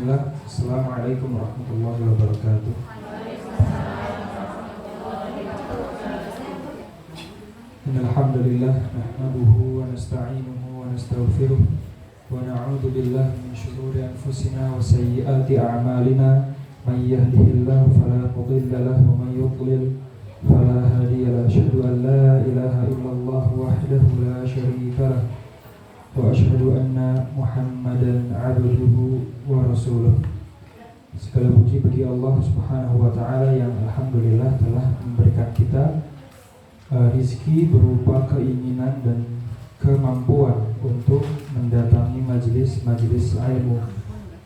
Bismillah. Assalamualaikum warahmatullahi wabarakatuh. Innal hamdalillah nahmaduhu wa nasta'inuhu wa nastaghfiruh wa na'udzu billahi min shururi anfusina wa sayyiati a'malina. May yahdihillahu fala mudilla lahu wa may yudlil fala hadiya lahu. Asyhadu an la ilaha illallah wahdahu la syarika lahu wa asyhadu anna Muhammadan abduhu wa rasuluh. Segala puji bagi Allah Subhanahu wa taala yang alhamdulillah telah memberikan kita rizki berupa keinginan dan kemampuan untuk mendatangi majelis ilmu.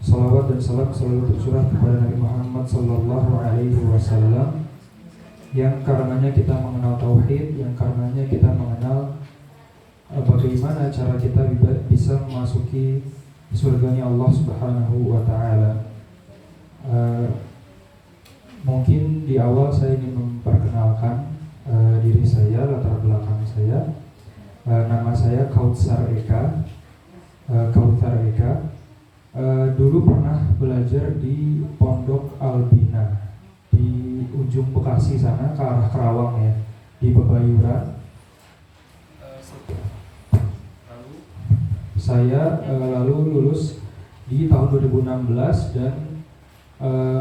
Salawat dan salam selalu tercurah kepada Nabi Muhammad sallallahu alaihi wasallam yang karenanya kita mengenal tauhid, yang karenanya kita mengenal bagaimana cara kita bisa memasuki surganya Allah Subhanahu wa taala. Mungkin di awal saya ingin memperkenalkan diri saya, latar belakang saya. Nama saya Kautsar Eka. Dulu pernah belajar di Pondok Albina di ujung Bekasi sana, ke arah Kerawang ya, di Pebayuran. Saya lalu lulus di tahun 2016 dan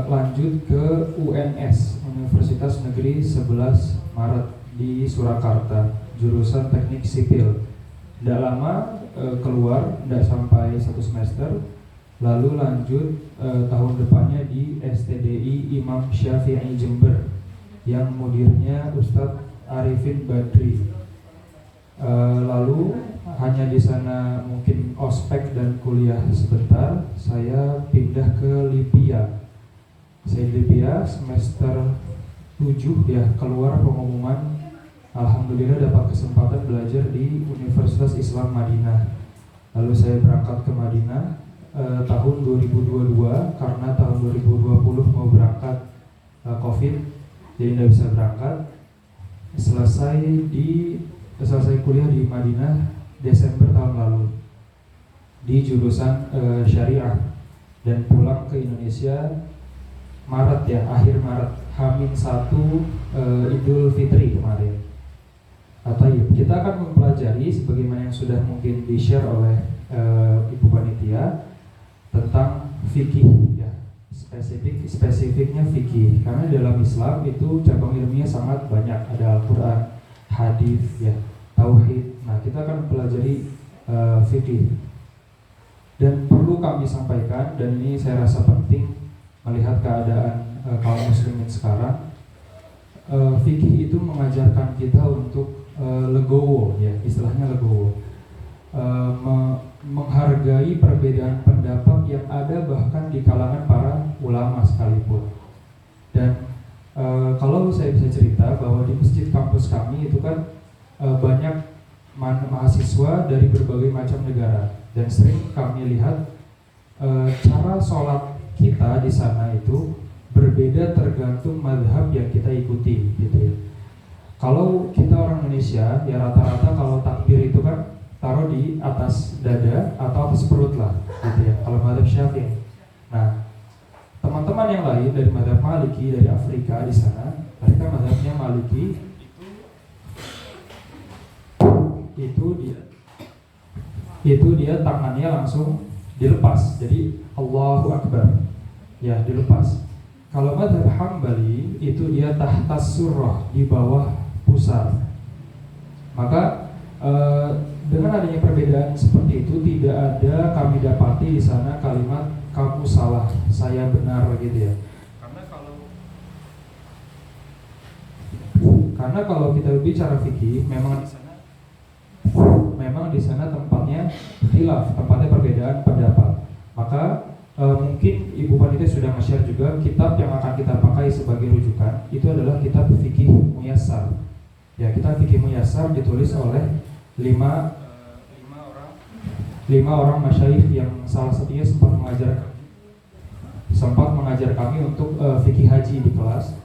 lanjut ke UNS, Universitas Negeri 11 Maret di Surakarta, jurusan Teknik Sipil. Tidak lama keluar, tidak sampai 1 semester, lalu lanjut tahun depannya di STDI Imam Syafi'i Jember yang mudirnya Ustadz Arifin Badri. Lalu hanya di sana mungkin ospek dan kuliah sebentar, saya pindah ke Libya. Saya di Libya semester 7 ya, keluar pengumuman, alhamdulillah dapat kesempatan belajar di Universitas Islam Madinah. Lalu saya berangkat ke Madinah tahun 2022 karena tahun 2020 mau berangkat COVID, jadi tidak bisa berangkat. Selesai kuliah di Madinah Desember tahun lalu di jurusan Syariah dan pulang ke Indonesia Maret ya, akhir Maret, H-1 Idul Fitri kemarin. Kita akan mempelajari sebagaimana yang sudah mungkin di-share oleh Ibu Panitia tentang fikih ya, spesifiknya fikih, karena dalam Islam itu cabang ilmunya sangat banyak, ada Al-Quran, hadis ya, tauhid. Nah, kita akan mempelajari fikih. Dan perlu kami sampaikan, dan ini saya rasa penting melihat keadaan kaum muslimin sekarang, fikih itu mengajarkan kita untuk legowo ya, istilahnya legowo, menghargai perbedaan pendapat yang ada bahkan di kalangan para ulama sekalipun. Dan kalau saya bisa cerita bahwa di masjid kampus kami itu kan banyak mahasiswa dari berbagai macam negara, dan sering kami lihat cara sholat kita di sana itu berbeda tergantung mazhab yang kita ikuti gitu ya. Kalau kita orang Indonesia ya rata-rata kalau takbir itu kan taruh di atas dada atau atas perut lah gitu ya, kalau mazhab Syafi'i. Nah, teman-teman yang lain dari mazhab Maliki dari Afrika di sana, mereka mazhabnya Maliki itu dia tangannya langsung dilepas, jadi Allahu Akbar ya, dilepas. Kalau mazhab Hambali itu dia tahtas surrah, di bawah pusar. Maka dengan adanya perbedaan seperti itu, tidak ada kami dapati di sana kalimat kamu salah, saya benar gitu ya. Karena kalau kita bicara fikih, memang di sana tempatnya khilaf, tempatnya perbedaan pendapat. Maka mungkin Ibu Panitia sudah nge-share juga kitab yang akan kita pakai sebagai rujukan, itu adalah kitab Fikih Muyassar. Ya, kitab Fikih Muyassar ditulis oleh 5 orang masyayikh yang salah satunya sempat mengajar kami untuk fikih haji di kelas.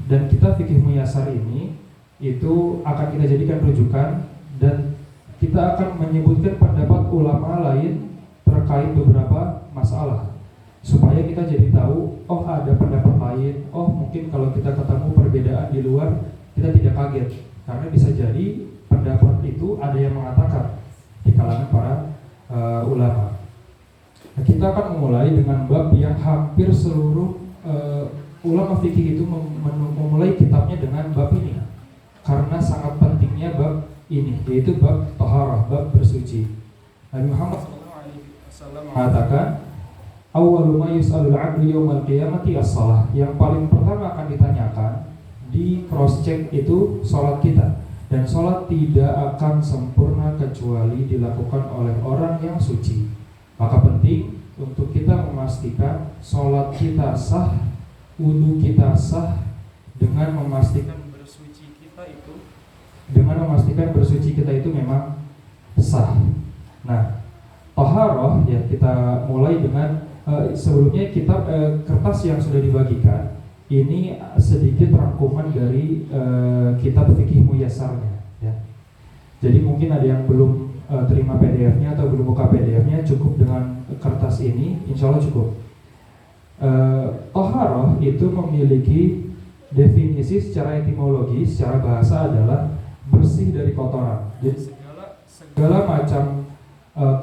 Dan kitab Fikih Muyassar ini itu akan kita jadikan rujukan, dan kita akan menyebutkan pendapat ulama lain terkait beberapa masalah, supaya kita jadi tahu, oh ada pendapat lain, oh mungkin kalau kita ketemu perbedaan di luar kita tidak kaget, karena bisa jadi pendapat itu ada yang mengatakan di kalangan para ulama. Nah, kita akan memulai dengan bab yang hampir seluruh ulama fikih itu memulai kitabnya dengan bab ini, karena sangat pentingnya bab ini, yaitu bab taharah, bab bersuci. Nabi Muhammad SAW mengatakan, awwalu ma yus'alul 'abdu yaumal qiyamati as-shalah. Yang paling pertama akan ditanyakan di cross check itu salat kita. Dan salat tidak akan sempurna kecuali dilakukan oleh orang yang suci. Maka penting untuk kita memastikan salat kita sah, wudu kita sah, dengan memastikan bersuci kita itu memang sah. Nah, taharah ya, kita mulai dengan sebelumnya kitab kertas yang sudah dibagikan. Ini sedikit rangkuman dari kitab fikih muyassarnya ya. Jadi mungkin ada yang belum terima PDF-nya atau belum buka PDF-nya, cukup dengan kertas ini, insya Allah cukup. Taharah itu memiliki definisi secara etimologi, secara bahasa adalah bersih dari kotoran. Jadi segala macam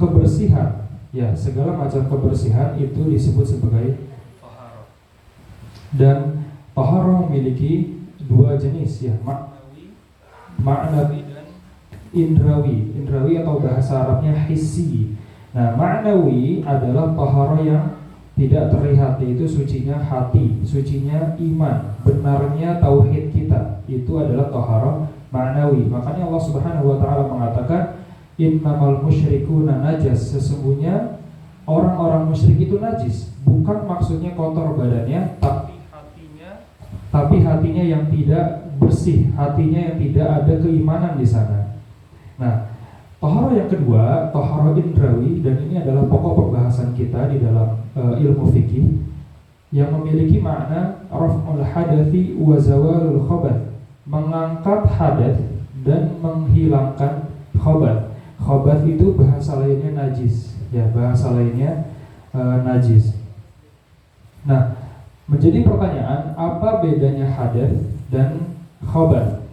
kebersihan, ya segala macam kebersihan itu disebut sebagai taharah. Dan taharah memiliki dua jenis ya, ma'nawi dan indrawi. Indrawi atau bahasa Arabnya hissi. Nah, ma'nawi adalah taharah yang tidak terlihat, yaitu sucinya hati, sucinya iman, benarnya tauhid kita. Itu adalah taharah ma'nawi. Makanya Allah Subhanahu wa taala mengatakan, innamal musyrikuna najas. Sesungguhnya orang-orang musyrik itu najis. Bukan maksudnya kotor badannya, tapi hatinya yang tidak bersih, hatinya yang tidak ada keimanan di sana. Nah, taharah yang kedua, taharah indrawi, dan ini adalah pokok pembahasan kita di dalam ilmu fikih, yang memiliki makna raf'ul hadathi wa zawalul khabath, mengangkat hadath dan menghilangkan khabath. Khabath itu bahasa lainnya najis, ya bahasa lainnya najis. Nah, menjadi pertanyaan, apa bedanya hadath dan khabath?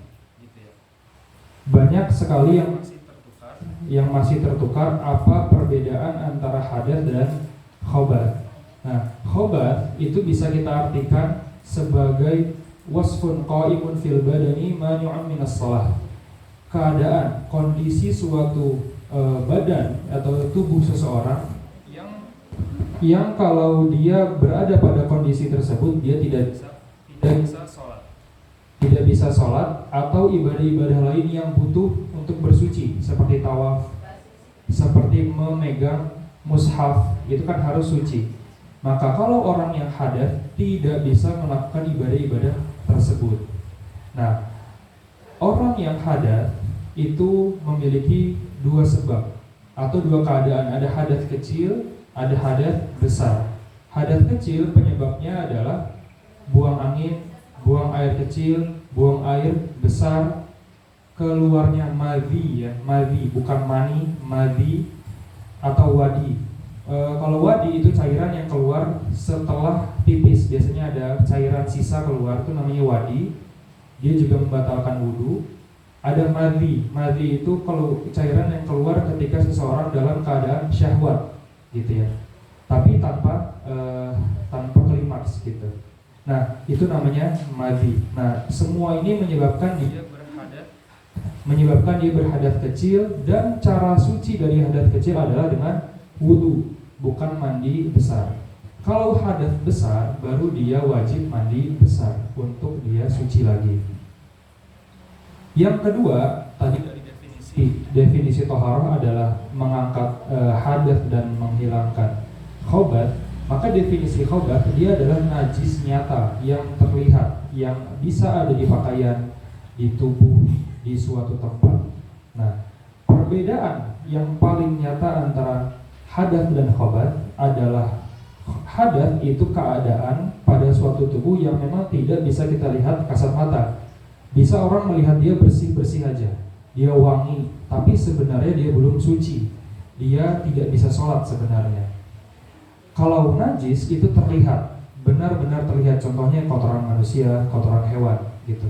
Banyak sekali yang masih tertukar apa perbedaan antara hadath dan khabath. Nah, khabath itu bisa kita artikan sebagai wasfun qa'imun fil badani mani'un minas shalah. Keadaan, kondisi suatu badan atau tubuh seseorang yang kalau dia berada pada kondisi tersebut dia tidak bisa sholat atau ibadah-ibadah lain yang butuh untuk bersuci, seperti tawaf, seperti memegang mushaf, itu kan harus suci. Maka kalau orang yang hadath tidak bisa melakukan ibadah-ibadah tersebut. Nah, orang yang hadath itu memiliki dua sebab atau dua keadaan. Ada hadath kecil, ada hadath besar. Hadath kecil penyebabnya adalah buang angin, buang air kecil, buang air besar, keluarnya madhi ya, madhi bukan mani, madhi atau wadi. Kalau wadi itu cairan yang keluar setelah pipis, biasanya ada cairan sisa keluar, itu namanya wadi. Dia juga membatalkan wudu. Ada madhi, madhi itu kalau cairan yang keluar ketika seseorang dalam keadaan syahwat, gitu ya. Tapi tanpa klimaks gitu. Nah, itu namanya madhi. Nah, semua ini menyebabkan dia berhadath kecil, dan cara suci dari hadath kecil adalah dengan wudu, bukan mandi besar. Kalau hadath besar, baru dia wajib mandi besar untuk dia suci lagi. Yang kedua, tadi dari definisi taharah adalah mengangkat hadath dan menghilangkan khabath. Maka definisi khabath, dia adalah najis nyata yang terlihat, yang bisa ada di pakaian, di tubuh, di suatu tempat. Nah, perbedaan yang paling nyata antara hadath dan khabath adalah hadath itu keadaan pada suatu tubuh yang memang tidak bisa kita lihat kasat mata. Bisa orang melihat dia bersih-bersih aja, dia wangi, tapi sebenarnya dia belum suci, dia tidak bisa sholat sebenarnya. Kalau najis itu terlihat, benar-benar terlihat, contohnya kotoran manusia, kotoran hewan gitu.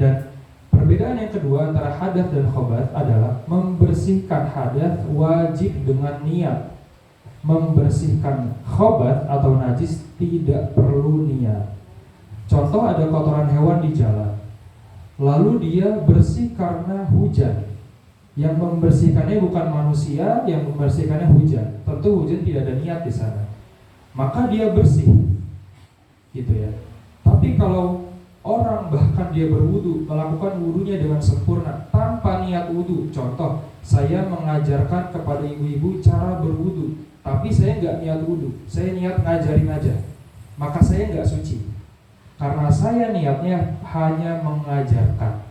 Dan perbedaan yang kedua antara hadath dan khobath adalah membersihkan hadath wajib dengan niat. Membersihkan khobath atau najis tidak perlu niat. Contoh, ada kotoran hewan di jalan, lalu dia bersih karena hujan. Yang membersihkannya bukan manusia, yang membersihkannya hujan. Tentu hujan tidak ada niat di sana, maka dia bersih, gitu ya. Tapi kalau orang bahkan dia berwudu, melakukan wudunya dengan sempurna tanpa niat wudu. Contoh, saya mengajarkan kepada ibu-ibu cara berwudu, tapi saya nggak niat wudu, saya niat ngajarin aja, maka saya nggak suci, karena saya niatnya hanya mengajarkan,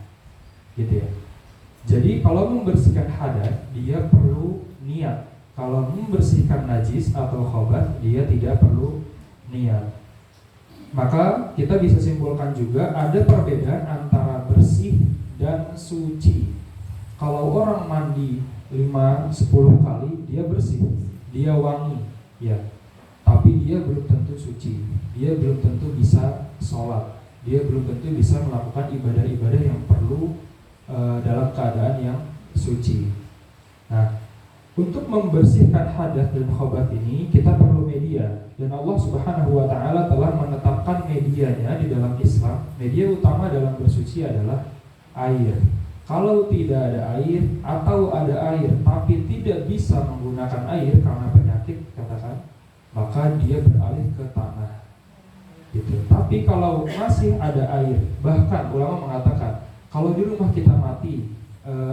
gitu ya. Jadi kalau membersihkan hadath dia perlu niat. Kalau membersihkan najis atau khobath dia tidak perlu niat. Maka kita bisa simpulkan juga ada perbedaan antara bersih dan suci. Kalau orang mandi 5-10 kali dia bersih, dia wangi, ya. Tapi dia belum tentu suci. Dia belum tentu bisa sholat. Dia belum tentu bisa melakukan ibadah-ibadah yang perlu dalam keadaan yang suci. Nah, untuk membersihkan hadath dan khobath ini kita perlu media, dan Allah Subhanahu wa taala telah menetapkan medianya di dalam Islam. Media utama dalam bersuci adalah air. Kalau tidak ada air atau ada air tapi tidak bisa menggunakan air karena penyakit katakan, maka dia beralih ke tanah. Gitu. Tapi kalau masih ada air, bahkan ulama mengatakan kalau di rumah kita mati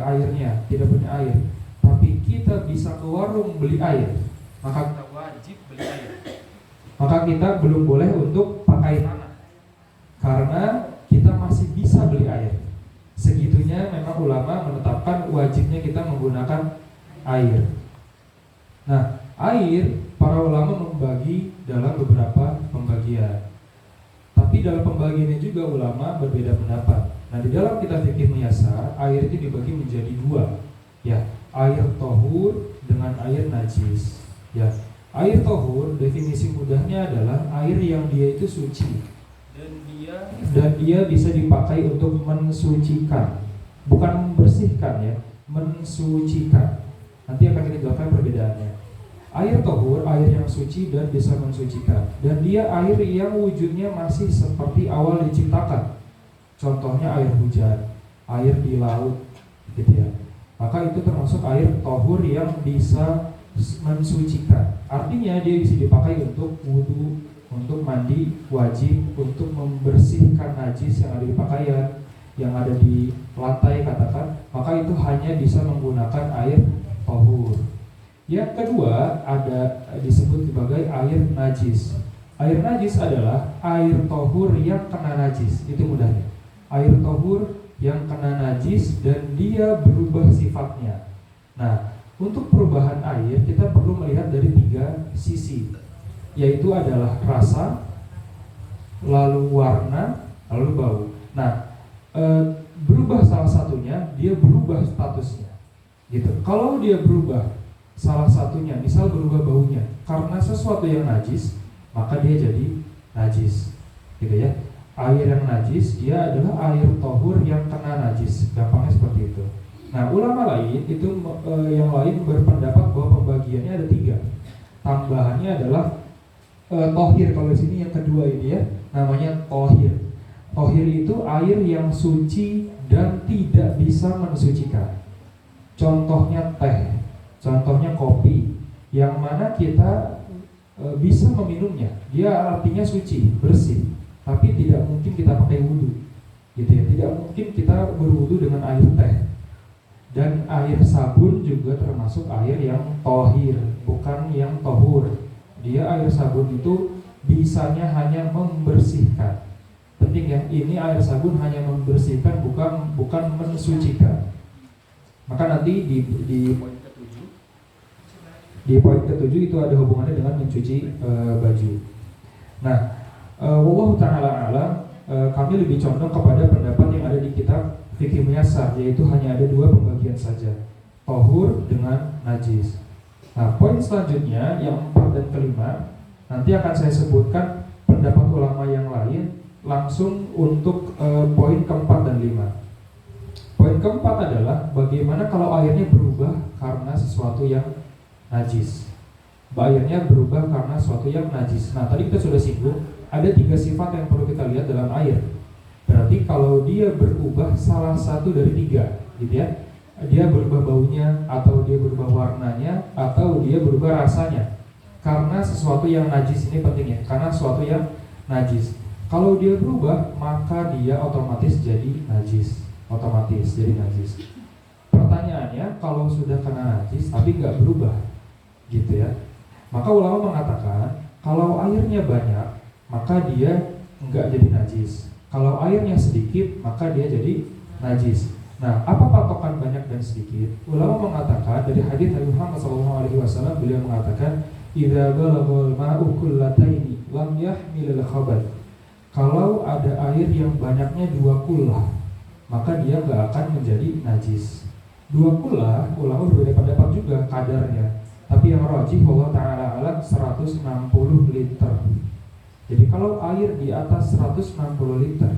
airnya, tidak punya air, tapi kita bisa ke warung beli air, maka kita wajib beli air. Maka kita belum boleh untuk pakai tanah, karena kita masih bisa beli air. Segitunya memang ulama menetapkan wajibnya kita menggunakan air. Nah, air para ulama membagi dalam beberapa pembagian. Tapi dalam pembagiannya juga ulama berbeda pendapat. Nah, di dalam kitab fikih muyasar, air itu dibagi menjadi dua, ya, air tohur dengan air najis. Ya, air tohur definisi mudahnya adalah air yang dia itu suci dan dia bisa dipakai untuk mensucikan, bukan membersihkan ya, mensucikan. Nanti akan kita jelaskan perbedaannya. Air tohur, air yang suci dan bisa mensucikan, dan dia air yang wujudnya masih seperti awal diciptakan. Contohnya air hujan, air di laut, gitu ya. Maka itu termasuk air tohur yang bisa mensucikan. Artinya dia bisa dipakai untuk wudu, untuk mandi wajib, untuk membersihkan najis yang ada di pakaian, yang ada di lantai katakan. Maka itu hanya bisa menggunakan air tohur. Yang kedua ada disebut sebagai air najis. Air najis adalah air tohur yang kena najis. Itu mudahnya. Air tohur yang kena najis dan dia berubah sifatnya. Nah, untuk perubahan air kita perlu melihat dari 3 sisi, yaitu adalah rasa, lalu warna, lalu bau. Nah, berubah salah satunya, dia berubah statusnya, gitu. Kalau dia berubah salah satunya, misal berubah baunya karena sesuatu yang najis, maka dia jadi najis, gitu ya. Air yang najis dia adalah air tohur yang kena najis, gampangnya seperti itu. Nah, ulama lain itu yang lain berpendapat bahwa pembagiannya ada 3. Tambahannya adalah tohir. Kalau di sini yang kedua ini ya, namanya tohir. Tohir itu air yang suci dan tidak bisa mensucikan. Contohnya teh, contohnya kopi, yang mana kita bisa meminumnya. Dia artinya suci, bersih. Tapi tidak mungkin kita pakai wudu, gitu ya. Tidak mungkin kita berwudu dengan air teh. Dan air sabun juga termasuk air yang tohir, bukan yang tohur. Dia air sabun itu bisanya hanya membersihkan. Penting ya, ini air sabun hanya membersihkan, bukan mensucikan. Maka nanti di poin ke-7, di poin ke-7 itu ada hubungannya dengan mencuci baju. Nah, wallahu ta'ala alam, kami lebih condong kepada pendapat yang ada di kitab fikih muyasar, yaitu hanya ada 2 pembagian saja, tohur dengan najis. Nah, poin selanjutnya yang 4 dan kelima Nanti akan saya sebutkan pendapat ulama yang lain langsung untuk poin keempat dan 5. Poin keempat adalah bagaimana kalau airnya berubah karena sesuatu yang najis. Airnya berubah karena sesuatu yang najis. Nah, tadi kita sudah singgung ada 3 sifat yang perlu kita lihat dalam air. Berarti kalau dia berubah salah satu dari 3, gitu ya. Dia berubah baunya, atau dia berubah warnanya, atau dia berubah rasanya. Karena sesuatu yang najis ini penting ya, karena sesuatu yang najis. Kalau dia berubah, maka dia otomatis jadi najis. Otomatis jadi najis. Pertanyaannya, kalau sudah kena najis tapi nggak berubah, gitu ya, maka ulama mengatakan kalau airnya banyak, maka dia nggak jadi najis. Kalau airnya sedikit, maka dia jadi najis. Nah, apa patokan banyak dan sedikit? Ulama mengatakan dari hadis Nabi Muhammad SAW, beliau mengatakan, "Idza balaghal ma'u kullataini lam yahmilul khabath." Kalau ada air yang banyaknya 2 kullah, maka dia nggak akan menjadi najis. 2 kullah, ulama berbeda pendapat juga kadarnya. Tapi yang rajih Allah Ta'ala alam 160 liter. Jadi kalau air di atas 160 liter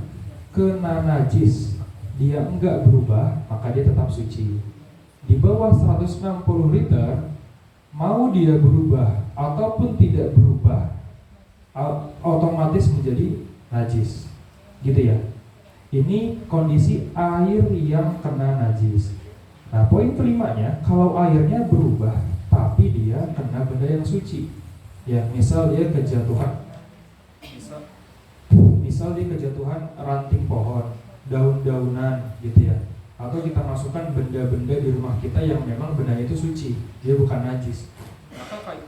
kena najis, dia enggak berubah, maka dia tetap suci. Di bawah 160 liter, mau dia berubah ataupun tidak berubah, otomatis menjadi najis. Gitu ya. Ini kondisi air yang kena najis. Nah, poin kelimanya, kalau airnya berubah tapi dia kena benda yang suci. Ya, misal dia kejatuhan Misal dia kejatuhan ranting pohon, daun-daunan gitu ya. Atau kita masukkan benda-benda di rumah kita yang memang benda itu suci, dia bukan najis.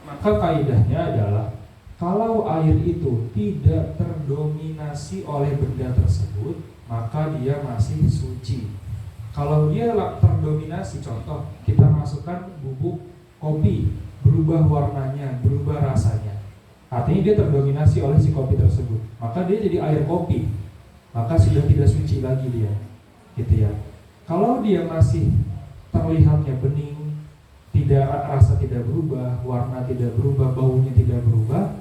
Maka kaidahnya adalah kalau air itu tidak terdominasi oleh benda tersebut, maka dia masih suci. Kalau dia terdominasi, contoh kita masukkan bubuk kopi, berubah warnanya, berubah rasanya, artinya dia terdominasi oleh si kopi tersebut, maka dia jadi air kopi, maka sudah tidak suci lagi dia, gitu ya. Kalau dia masih terlihatnya bening, tidak, rasa tidak berubah, warna tidak berubah, baunya tidak berubah,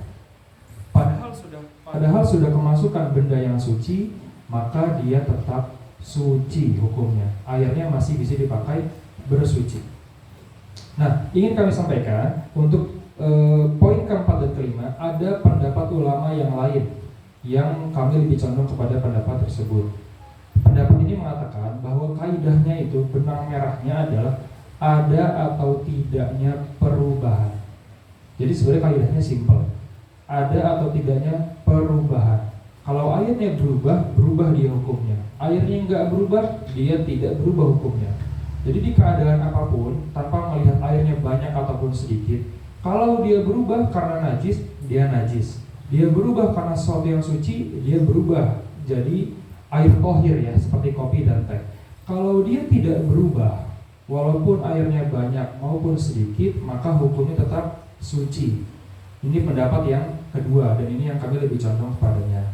padahal sudah kemasukan benda yang suci, maka dia tetap suci hukumnya. Airnya masih bisa dipakai bersuci. Nah, ingin kami sampaikan untuk poin keempat dan kelima, ada pendapat ulama yang lain yang kami lebih condong kepada pendapat tersebut. Pendapat ini mengatakan bahwa kaidahnya itu benang merahnya adalah ada atau tidaknya perubahan. Jadi sebenarnya kaidahnya simpel, ada atau tidaknya perubahan. Kalau airnya berubah, berubah dia hukumnya. Airnya nggak berubah, dia tidak berubah hukumnya. Jadi di keadaan apapun, tanpa melihat airnya banyak ataupun sedikit, kalau dia berubah karena najis, dia najis. Dia berubah karena sesuatu yang suci, dia berubah jadi air tohir ya, seperti kopi dan teh. Kalau dia tidak berubah, walaupun airnya banyak maupun sedikit, maka hukumnya tetap suci. Ini pendapat yang kedua, dan ini yang kami lebih condong kepadanya.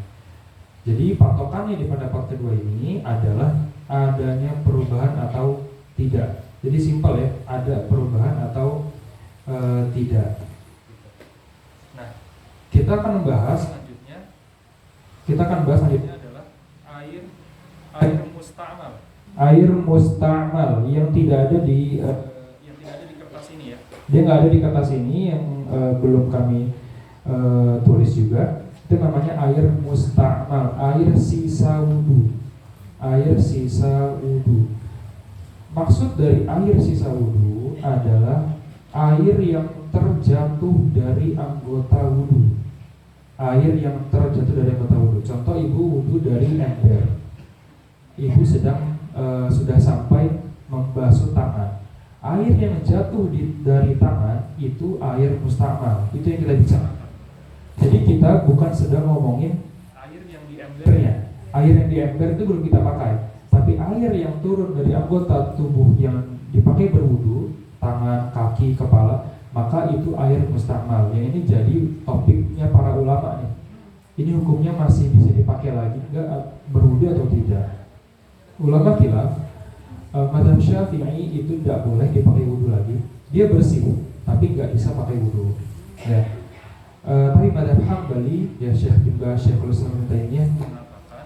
Jadi patokannya di pendapat kedua ini adalah adanya perubahan atau tidak. Jadi simpel ya, ada perubahan atau tidak. Nah, kita akan membahas selanjutnya. Adalah air musta'mal. Air musta'mal yang tidak ada di kertas ini ya. Dia nggak ada di kertas ini, yang belum kami tulis juga. Itu namanya air musta'mal, air sisa wudu. Air sisa wudu. Maksud dari air sisa wudu adalah air yang terjatuh dari anggota wudu. Air yang terjatuh dari anggota wudu. Contoh, ibu wudu dari ember. Ibu sedang sudah sampai membasuh tangan. Air yang jatuh dari tangan itu air musta'mal. Itu yang kita bicarakan. Jadi kita bukan sedang ngomongin air yang di embernya. Air yang di ember itu belum kita pakai. Tapi air yang turun dari anggota tubuh yang dipakai berwudu, tangan, kaki, kepala, maka itu air musta'mal. Yang ini jadi topiknya para ulama nih. Ini hukumnya masih bisa dipakai lagi enggak, berwudu atau tidak? Ulama khilaf. Mazhab Syafi'i itu tidak boleh dipakai wudu lagi. Dia bersih, tapi nggak bisa pakai wudu. Ya. Tapi madzhab Hambali ya Syekh bin Baz, Syekhul Islam Ibnu Taimiyah mengatakan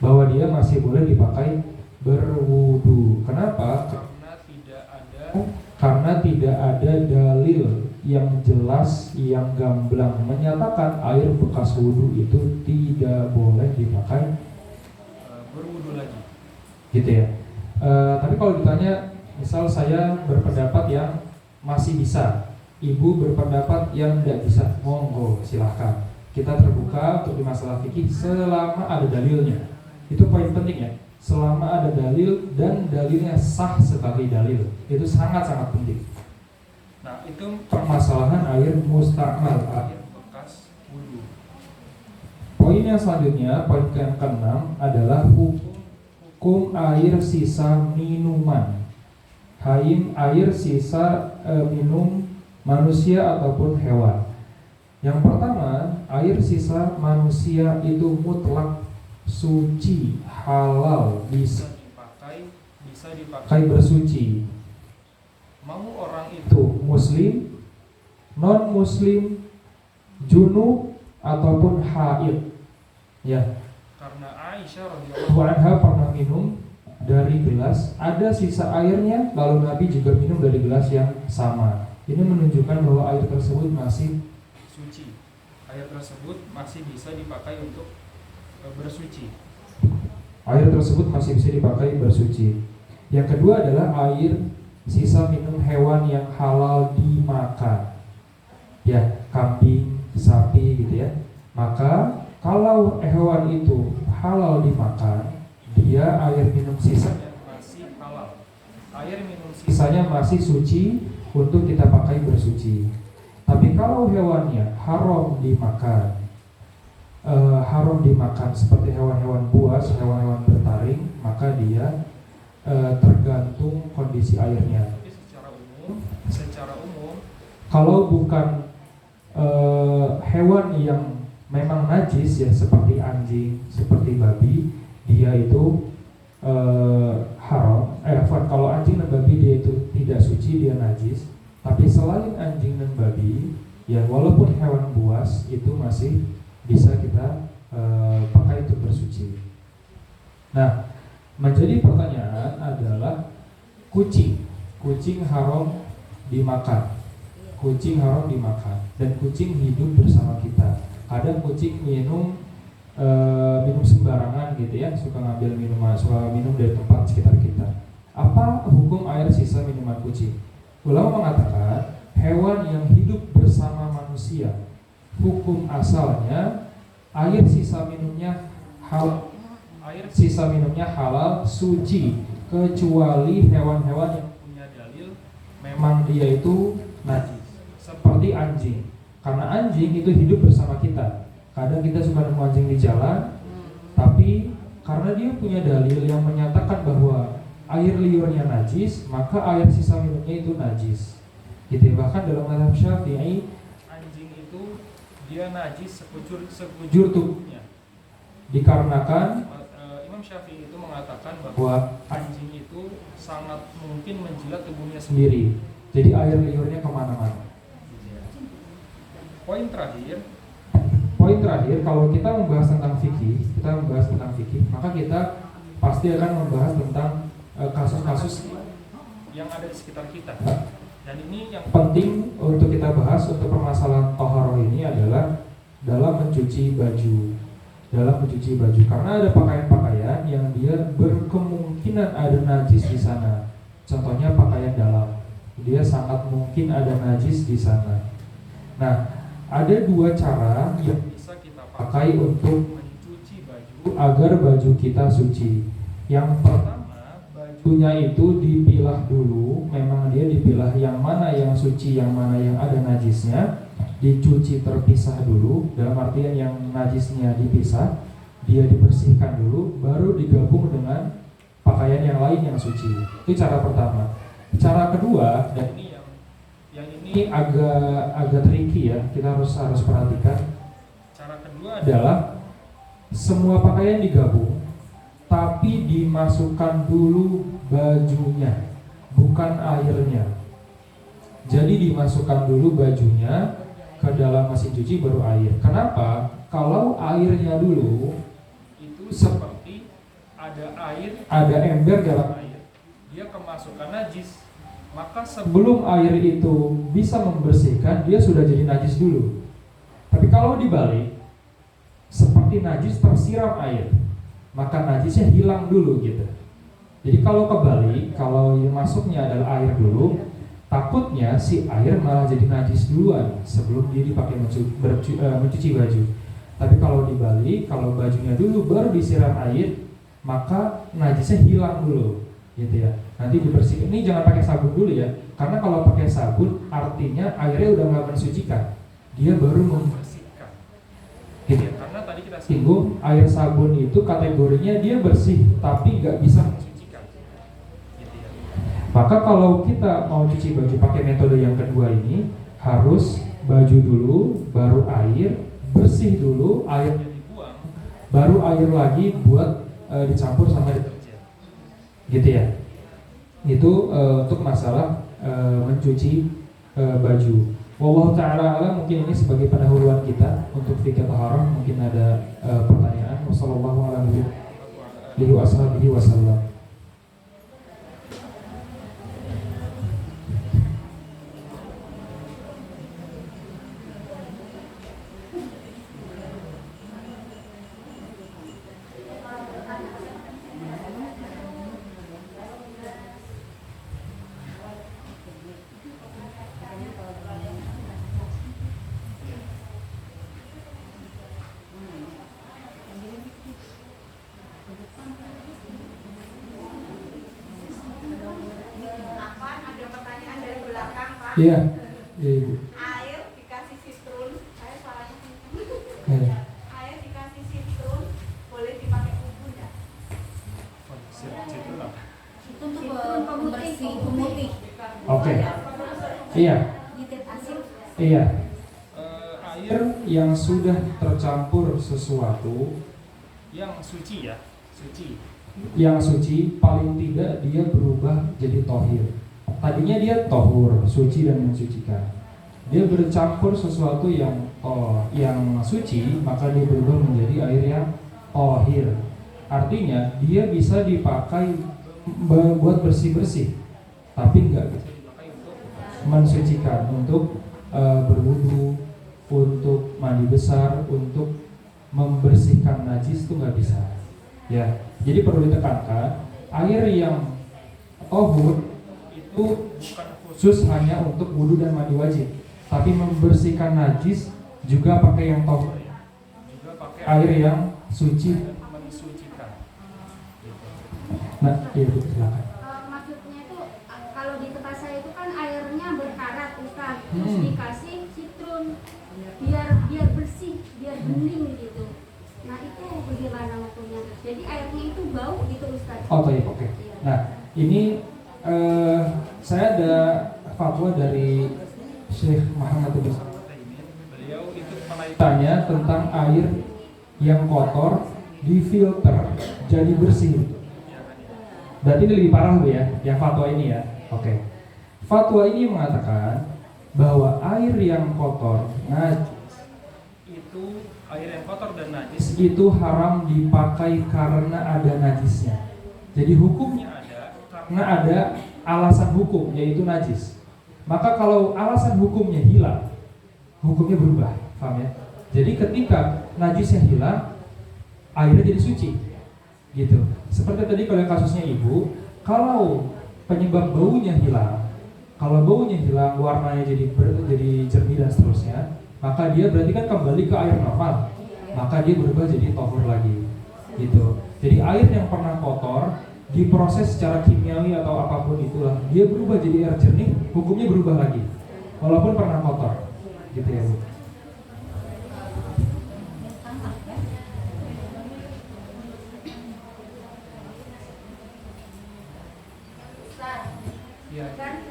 bahwa dia masih boleh dipakai berwudu. Kenapa? Karena tidak ada dalil yang jelas, yang gamblang menyatakan air bekas wudu itu tidak boleh dipakai berwudu lagi. Gitu ya. Tapi kalau ditanya, misal saya berpendapat yang masih bisa, ibu berpendapat yang tidak bisa, monggo silahkan. Kita terbuka untuk di masalah fikih selama ada dalilnya. Itu poin penting ya. Selama ada dalil dan dalilnya sah sebagai dalil, itu sangat-sangat penting. Nah, itu permasalahan air musta'mal, air bekas wudu. Poin yang selanjutnya, poin yang ke-6 adalah hukum air sisa minuman. Air sisa minum manusia ataupun hewan. Yang pertama, air sisa manusia itu mutlak suci, halal, bisa dipakai bersuci. Mau orang itu muslim, non muslim, junub ataupun haid. Ya. Karena Aisyah radhiyallahu anha pernah minum dari gelas, ada sisa airnya, lalu Nabi juga minum dari gelas yang sama. Ini menunjukkan bahwa air tersebut masih suci. Air tersebut masih bisa dipakai untuk bersuci. Air tersebut masih bisa dipakai bersuci. Yang kedua adalah air sisa minum hewan yang halal dimakan. Ya, kambing, sapi gitu ya. Maka kalau hewan itu halal dimakan, dia air minum sisanya masih halal. Air minum sisanya masih suci untuk kita pakai bersuci. Tapi kalau hewannya haram dimakan seperti hewan-hewan buas, hewan-hewan bertaring, maka dia tergantung kondisi airnya. Tapi secara umum, kalau bukan hewan yang memang najis ya, seperti anjing, seperti babi, dia itu haram. Kalau anjing dan babi dia itu tidak suci, dia najis. Tapi selain anjing dan babi, ya walaupun hewan buas itu masih bisa kita pakai untuk bersuci. Nah, menjadi pertanyaan adalah kucing haram dimakan. Kucing haram dimakan dan kucing hidup bersama kita. Kadang kucing minum sembarangan gitu ya, suka minum dari tempat sekitar kita. Apa hukum air sisa minuman kucing? Ulama mengatakan hewan yang hidup bersama manusia, hukum asalnya air sisa minumnya halal, suci, kecuali hewan-hewan yang punya dalil memang dia itu najis, seperti anjing. Karena anjing itu hidup bersama kita. Kadang kita suka nemu anjing di jalan, tapi karena dia punya dalil yang menyatakan bahwa air liurnya najis, maka air sisa minumnya itu najis. Gitu. Bahkan dalam mazhab Syafi'i, anjing itu dia najis sekujur tubuhnya. Dikarenakan Imam Syafi'i itu mengatakan bahwa anjing itu sangat mungkin menjilat tubuhnya sendiri. Jadi air liurnya kemana-mana. Poin terakhir, kalau kita membahas tentang fikih, maka kita pasti akan membahas tentang kasus-kasus yang ada di sekitar kita. Dan ini yang penting untuk kita bahas untuk permasalahan taharah ini adalah dalam mencuci baju. Karena ada pakaian-pakaian yang dia berkemungkinan ada najis di sana. Contohnya pakaian dalam, dia sangat mungkin ada najis di sana. Nah, ada dua cara yang bisa kita pakai untuk mencuci baju agar baju kita suci. Yang pertama, bajunya itu dipilah dulu. Memang dia dipilah yang mana yang suci, yang mana yang ada najisnya. Dicuci terpisah dulu, dalam artian yang najisnya dipisah, dia dibersihkan dulu, baru digabung dengan pakaian yang lain yang suci. Itu cara pertama. Cara kedua, dan ini agak tricky ya, kita harus perhatikan. Cara kedua adalah semua pakaian digabung, tapi dimasukkan dulu bajunya, bukan airnya. Jadi dimasukkan dulu bajunya, ke dalam mesin cuci baru air. Kenapa? Kalau airnya dulu itu seperti ada ember dalam air, dia kemasukan najis, maka sebelum air itu bisa membersihkan, dia sudah jadi najis dulu. Tapi kalau dibalik, seperti najis tersiram air, maka najisnya hilang dulu gitu. Jadi kalau kebalik, kalau yang masuknya adalah air dulu, takutnya si air malah jadi najis duluan sebelum dia dipakai mencuci baju. Tapi kalau dibalik, kalau bajunya dulu baru disiram air, maka najisnya hilang dulu, gitu ya. Nanti dibersihkan. Ini jangan pakai sabun dulu ya, karena kalau pakai sabun artinya airnya udah nggak mensucikan, dia baru membersihkan. Gitu ya. Karena tadi kita singgung air sabun itu kategorinya dia bersih, tapi nggak bisa mensucikan. Gitu ya. Maka kalau kita mau cuci baju pakai metode yang kedua ini, harus baju dulu, baru air, bersih dulu, airnya dibuang, baru air lagi buat dicampur sama deterjen, gitu ya. Itu untuk masalah mencuci baju. Wallahu ta'ala alam, mungkin ini sebagai pendahuluan kita untuk fikih taharah. Mungkin ada pertanyaan. Wassallallahu alaihi wasallam. Iya, Ibu. Air dikasih sitrun, saya salahnya. Air dikasih sitrun, boleh dipakai bumbu enggak? Sitrun apa? Itu pemutih, pemutih. Oke. Iya. Nitip asin. Iya. Air yang sudah tercampur sesuatu yang suci ya, suci. Yang suci paling tidak dia berubah jadi tohir. Tadinya dia tohur, suci dan mensucikan. Dia bercampur sesuatu yang suci, maka dia berubah menjadi air yang tohir. Artinya dia bisa dipakai buat bersih-bersih, tapi nggak bisa dipakai untuk mensucikan, untuk berwudu, untuk mandi besar, untuk membersihkan najis itu nggak bisa. Ya, jadi perlu ditekankan air yang tohur itu bukan khusus hanya untuk wudu dan mandi wajib, tapi membersihkan najis juga pakai yang tohur, juga pakai air yang suci dan mensucikan. Nah, iya, silakan. Maksudnya itu kalau di tempat saya itu kan airnya berkarat, Ustaz. Terus dikasih sitrun biar bersih, biar bening gitu. Nah, itu bagaimana hukumnya? Jadi airnya itu bau gitu, Ustaz. Oh, iya, oke. Nah, ini saya ada fatwa dari Syekh Muhammad bin beliau itu tanya tentang air yang kotor difilter jadi bersih. Berarti ini lebih parah Bu ya, yang fatwa ini ya. Oke. Fatwa ini mengatakan bahwa air yang kotor, air yang kotor dan najis itu haram dipakai karena ada najisnya. Jadi hukumnya karena ada alasan hukum, yaitu najis. Maka kalau alasan hukumnya hilang, hukumnya berubah, paham ya? Jadi ketika najisnya hilang, airnya jadi suci, gitu. Seperti tadi kalau kasusnya ibu, kalau penyebab baunya hilang, kalau baunya hilang, warnanya jadi jernih dan seterusnya, maka dia berarti kan kembali ke air normal, maka dia berubah jadi tohur lagi, gitu. Jadi air yang pernah kotor diproses secara kimiawi atau apapun itulah, dia berubah jadi air jernih, hukumnya berubah lagi walaupun pernah kotor, gitu ya Bu. Ustaz, Ya. kan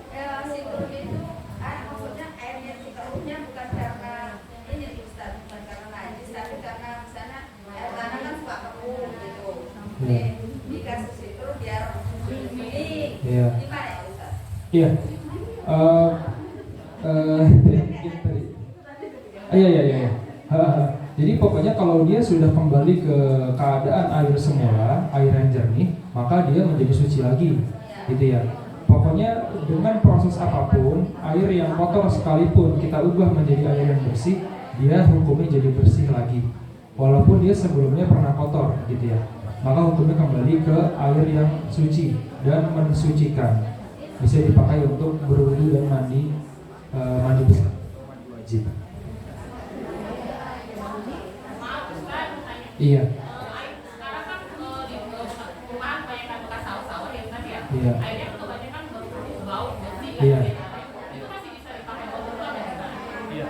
sitrun itu maksudnya airnya sitrunnya bukan karena ini Ustaz, bukan karena najis, tapi karena misalnya air tanah kan suka kembung gitu. Dikasih sitrun biar bening. Iya. Gimana ya Ustaz? Iya. Iya. Jadi pokoknya kalau dia sudah kembali ke keadaan air semula, air yang jernih, maka dia menjadi suci lagi, gitu ya. Pokoknya dengan proses apapun, air yang kotor sekalipun kita ubah menjadi air yang bersih, dia hukumnya jadi bersih lagi. Walaupun dia sebelumnya pernah kotor, gitu ya. Maka hukumnya kembali ke air yang suci dan mensucikan. Bisa dipakai untuk berwudu dan mandi besar, mandi wajib. Iya. Sekarang kan di rumah banyak kan bekas saus-saus ya kan ya. Iya. Airnya kebanyakan bau bersih kan. Iya. Itu masih bisa dipakai untuk apa ya? Iya.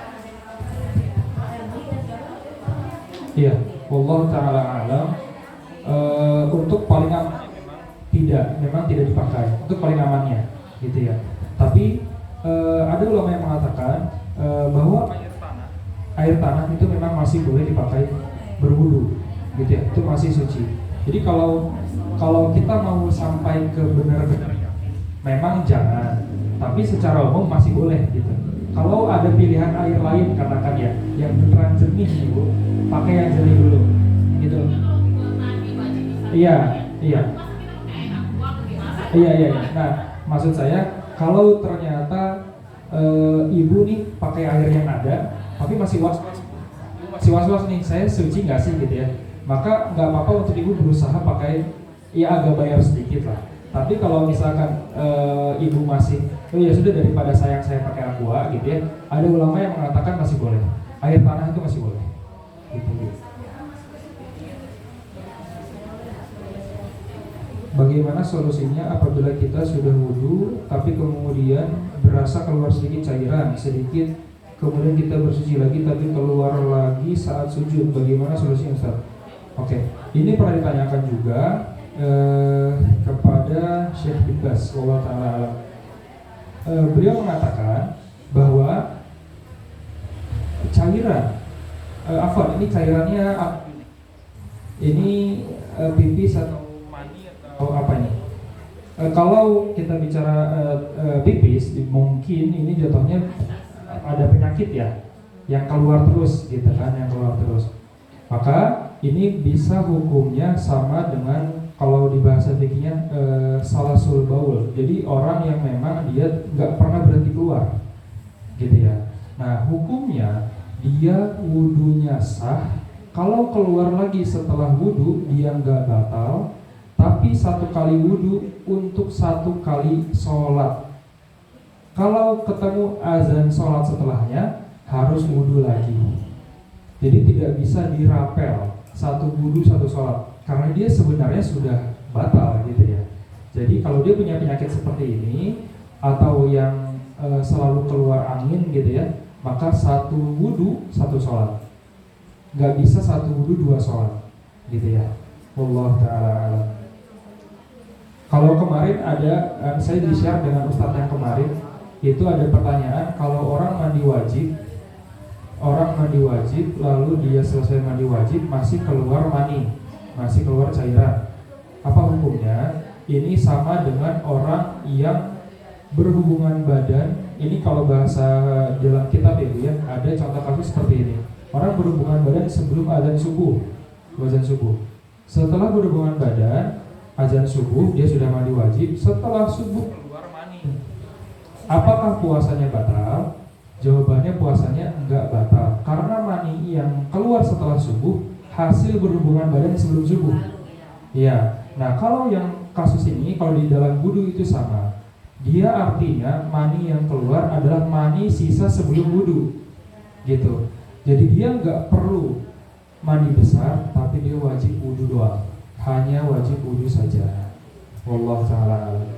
Iya. Wallahu taala alam. Untuk paling aman memang tidak dipakai. Untuk paling amannya, gitu ya. Tapi ada ulama yang mengatakan bahwa air tanah itu memang masih boleh dipakai berwudu, gitu ya, itu masih suci. Jadi kalau kita mau sampai ke benar-benar memang jangan, tapi secara umum masih boleh, gitu. Kalau ada pilihan air lain katakan ya, yang beneran jernih nih Bu, pakai yang jernih dulu, gitu. Iya. Nah, maksud saya kalau ternyata ibu nih pakai air yang ada, tapi masih was-was nih, saya suci nggak sih gitu ya, maka nggak apa-apa untuk ibu berusaha pakai, ya agak bayar sedikit lah. Tapi kalau misalkan ibu masih, ya sudah daripada saya pakai aqua gitu ya, ada ulama yang mengatakan masih boleh, air tanah itu masih boleh. Gitu. Bagaimana solusinya apabila kita sudah wudu, tapi kemudian berasa keluar sedikit cairan, sedikit, kemudian kita bersuci lagi tapi keluar lagi saat sujud, bagaimana solusinya Ustaz? Oke, ini pernah ditanyakan juga kepada Syekh bin Baz, wallahu ta'ala alam. Beliau mengatakan bahwa cairan, ini cairannya ini pipis atau mani atau apa ini? Kalau kita bicara pipis, mungkin ini jatuhnya ada penyakit ya, yang keluar terus gitu kan, yang keluar terus. Maka ini bisa hukumnya sama dengan kalau di bahasa fikihnya salasul baul. Jadi orang yang memang dia nggak pernah berhenti keluar, gitu ya. Nah hukumnya dia wudunya sah. Kalau keluar lagi setelah wudu dia nggak batal, tapi satu kali wudu untuk satu kali sholat. Kalau ketemu azan sholat setelahnya harus wudu lagi. Jadi tidak bisa dirapel satu wudu satu sholat, karena dia sebenarnya sudah batal gitu ya. Jadi kalau dia punya penyakit seperti ini atau yang selalu keluar angin gitu ya, maka satu wudu satu sholat. Gak bisa satu wudu dua sholat gitu ya. Wallahu ta'ala alam. Kalau kemarin ada saya di-share dengan Ustadz yang kemarin, itu ada pertanyaan, kalau orang mandi wajib lalu dia selesai mandi wajib masih keluar mani, masih keluar cairan, apa hukumnya? Ini sama dengan orang yang berhubungan badan. Ini kalau bahasa dalam kitab ya, ada contoh kasus seperti ini. Orang berhubungan badan sebelum azan subuh. Setelah berhubungan badan azan subuh dia sudah mandi wajib, setelah subuh keluar mani. Apakah puasanya batal? Jawabannya puasanya enggak batal, karena mani yang keluar setelah subuh hasil berhubungan badan sebelum subuh. Ya, nah kalau yang kasus ini kalau di dalam wudu itu sama. Dia artinya mani yang keluar adalah mani sisa sebelum wudu, gitu. Jadi dia enggak perlu mandi besar, tapi dia wajib wudu doang. Hanya wajib wudu saja. Wallahu ta'ala alam.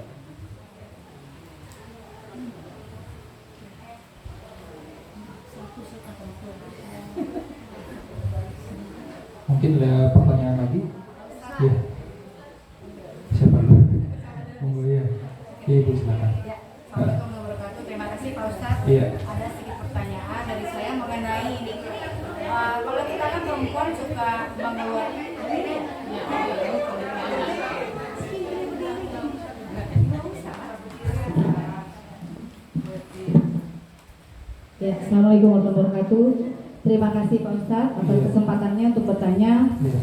Mungkin ada pertanyaan lagi? Ya. Siapa dulu? Monggo ya. Ibu silakan. Ya, Assalamualaikum warahmatullahi wabarakatuh. Terima kasih Pak Ustadz. Iya. Ada sedikit pertanyaan dari saya mengenai ini. Kalau kita kan perempuan suka mengeluarkan Ya, Assalamualaikum warahmatullahi wabarakatuh. Terima kasih Pak Ustadz atas Iya. kesempatannya untuk bertanya. Iya.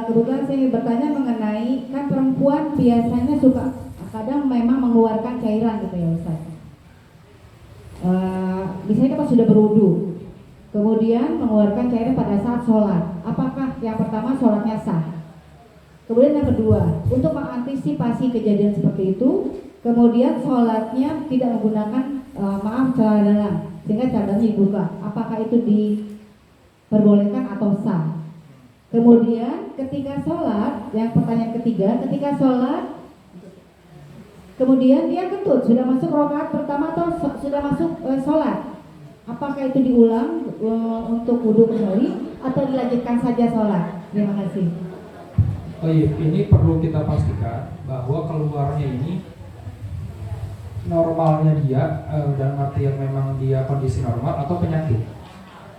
Kebetulan saya ingin bertanya mengenai, kan perempuan biasanya suka kadang memang mengeluarkan cairan gitu ya Ustadz. Misalnya kita sudah berwudu, kemudian mengeluarkan cairan pada saat sholat. Apakah yang pertama sholatnya sah? Kemudian yang kedua, untuk mengantisipasi kejadian seperti itu, kemudian sholatnya tidak menggunakan celana dalam, sehingga cadannya dibuka. Apakah itu diperbolehkan atau sah? Kemudian ketika sholat, yang pertanyaan ketiga, ketika sholat, kemudian dia kentut, sudah masuk rakaat pertama atau sudah masuk sholat, apakah itu diulang untuk wudhu kembali atau dilanjutkan saja sholat? Terima kasih. Oh iya, ini perlu kita pastikan bahwa keluarnya ini normalnya dia dalam artian memang dia kondisi normal atau penyakit.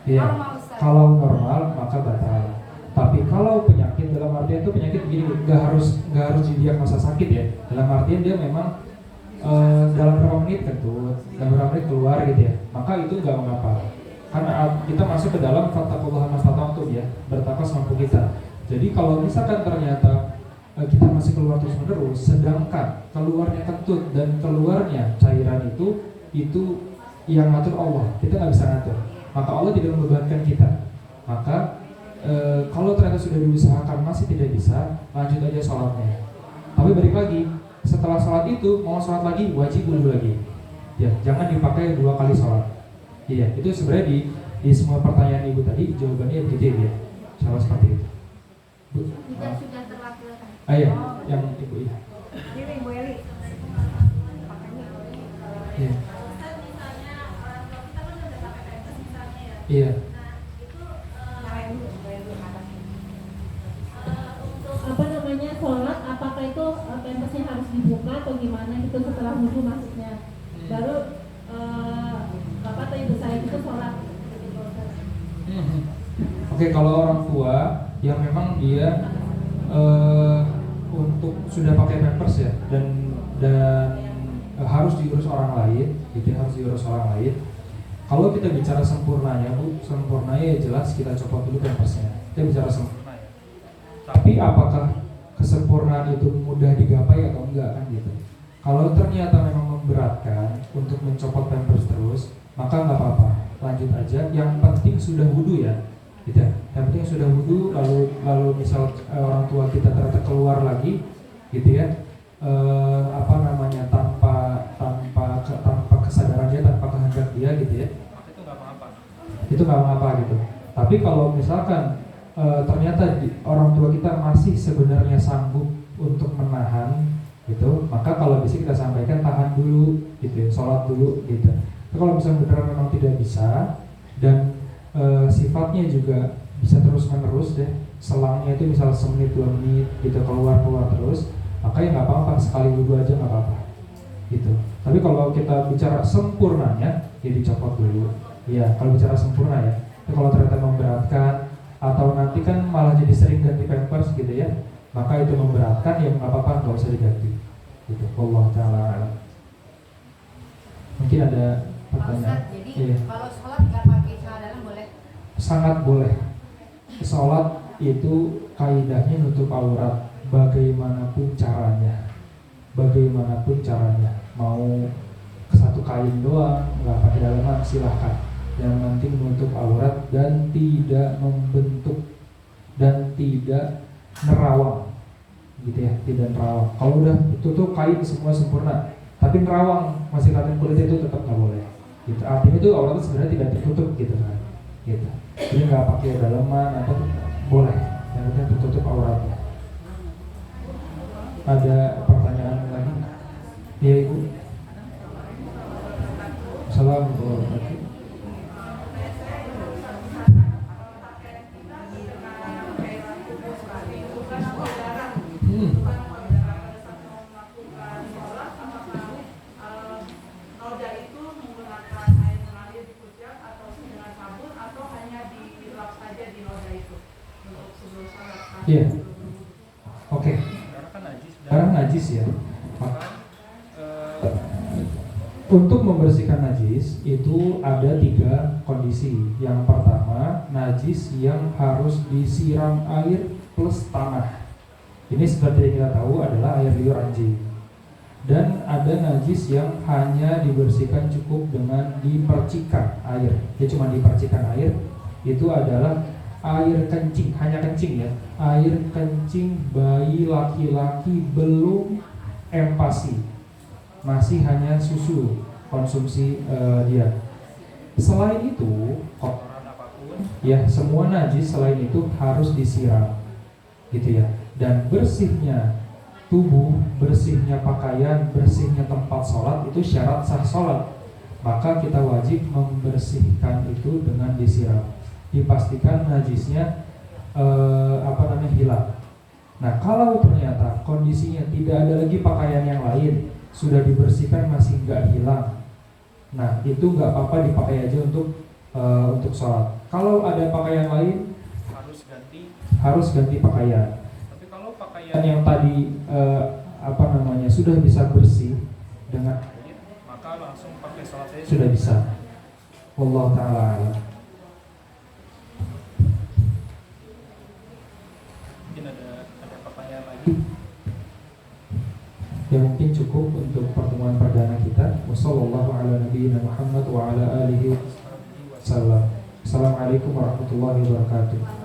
Iya. Normal, Ustaz. Kalau normal maka batal. Tapi kalau penyakit dalam artian itu penyakit begini, nggak harus didiagnosa sakit ya. Dalam artian dia memang dalam berapa menit kentut, dalam berapa menit keluar gitu ya. Maka itu nggak mengapa. Karena kita masuk ke dalam fattaqullaha mastata'tum ya, bertakwa semampu kita. Jadi kalau misalkan ternyata kita masih keluar terus menerus, sedangkan keluarnya kentut dan keluarnya cairan itu yang ngatur Allah, kita nggak bisa ngatur. Maka Allah tidak membebankan kita. Maka kalau ternyata sudah diusahakan masih tidak bisa, lanjut aja sholatnya. Tapi balik lagi, setelah sholat itu mau sholat lagi wajib wudhu lagi. Ya, jangan dipakai 2 kali sholat. Iya, itu sebenarnya di semua pertanyaan ibu tadi jawabannya begitu ya. Sama seperti itu. Sudah terwakilkan. Iya, yang ibu iya. Ini Ibu Eli. Iya. Ustaz, misalnya orang tua kita kan udah pakai pampers misalnya ya. Iya. Nah, itu untuk Apa namanya sholat, apakah itu pampersnya harus dibuka atau gimana gitu setelah wudhu maksudnya, baru bapak atau ibu saya itu sholat gitu. Oke, kalau orang tua yang memang dia untuk sudah pakai pampers ya dan harus diurus orang lain, gitu ya, harus diurus orang lain. Kalau kita bicara sempurnanya, Bu, sempurnanya jelas kita copot dulu pampersnya. Kita bicara sempurna ya. Tapi apakah kesempurnaan itu mudah digapai atau enggak kan gitu. Kalau ternyata memang memberatkan untuk mencopot pampers terus, maka nggak apa-apa, lanjut aja. Yang penting sudah wudhu ya. Gitu. Yang penting sudah wudhu, lalu misal orang tua kita ternyata keluar lagi, gitu ya, tanpa kesadaran dia, tanpa kehendak dia, gitu ya, maka itu nggak apa-apa. Itu nggak apa-apa gitu. Tapi kalau misalkan ternyata orang tua kita masih sebenarnya sanggup untuk menahan, gitu, maka kalau bisa kita sampaikan tahan dulu, gitu ya, sholat dulu, gitu. Tapi kalau misalnya benar memang tidak bisa dan sifatnya juga bisa terus menerus deh, selangnya itu misal semenit 2 menit gitu keluar terus, maka ya nggak apa-apa, sekali wudhu aja nggak apa-apa gitu. Tapi kalau kita bicara sempurnanya ya dicopot dulu ya, kalau bicara sempurna ya. Tapi kalau ternyata memberatkan atau nanti kan malah jadi sering ganti pampers gitu ya, maka itu memberatkan ya nggak apa-apa, nggak usah diganti gitu. Wallahu ta'ala a'lam. Mungkin ada Pak pertanyaan. Ustadz, jadi Iya. kalau sholat nggak pakai celana dalam boleh? Sangat boleh. Sholat itu kaidahnya nutup aurat bagaimanapun caranya. Bagaimanapun caranya. Mau satu kain doang, nggak pakai dalaman, silahkan. Yang penting menutup aurat dan tidak membentuk dan tidak nerawang, gitu ya, tidak nerawang. Kalau udah tutup kain semua sempurna, tapi nerawang masih kelihatan kulit itu tetap nggak boleh. Gitu. Artinya itu auratnya sebenarnya tidak tertutup gitu kan. Gitu. Jadi nggak pakai dalaman atau boleh, yang penting tertutup auratnya. Ada pertanyaan lagi? Iya Ibu. Assalamualaikum. noda itu menggunakan air mengalir dikucek atau dengan sabun atau hanya dilap saja di noda itu untuk sebelum sholat. Iya. Oke. Darah najis ya. Untuk membersihkan najis itu ada 3 kondisi. Yang pertama, najis yang harus disiram air plus tanah. Ini seperti yang kita tahu adalah air liur anjing. Dan ada najis yang hanya dibersihkan cukup dengan dipercikan air. Ya cuma dipercikan air. Itu adalah air kencing, hanya kencing ya. Air kencing bayi laki-laki belum empasi. Masih hanya susu konsumsi dia. Selain itu, kotoran apapun, ya semua najis selain itu harus disiram, gitu ya. Dan bersihnya tubuh, bersihnya pakaian, bersihnya tempat sholat itu syarat sah sholat. Maka kita wajib membersihkan itu dengan disiram. Dipastikan najisnya hilang. Nah, kalau ternyata kondisinya tidak ada lagi pakaian yang lain, sudah dibersihkan masih nggak hilang, nah itu nggak apa-apa dipakai aja untuk sholat. Kalau ada pakaian lain harus ganti pakaian. Tapi kalau pakaian yang tadi sudah bisa bersih dengan air, maka langsung pakai sholat saja sudah bisa. Wallahu ta'ala a'lam. Mungkin ada pertanyaan lagi. Ya mungkin cukup untuk pertemuan perdana kita. Wassallallahu ala nabiyyina Muhammad wa ala alihi wasallam. Assalamualaikum warahmatullahi wabarakatuh.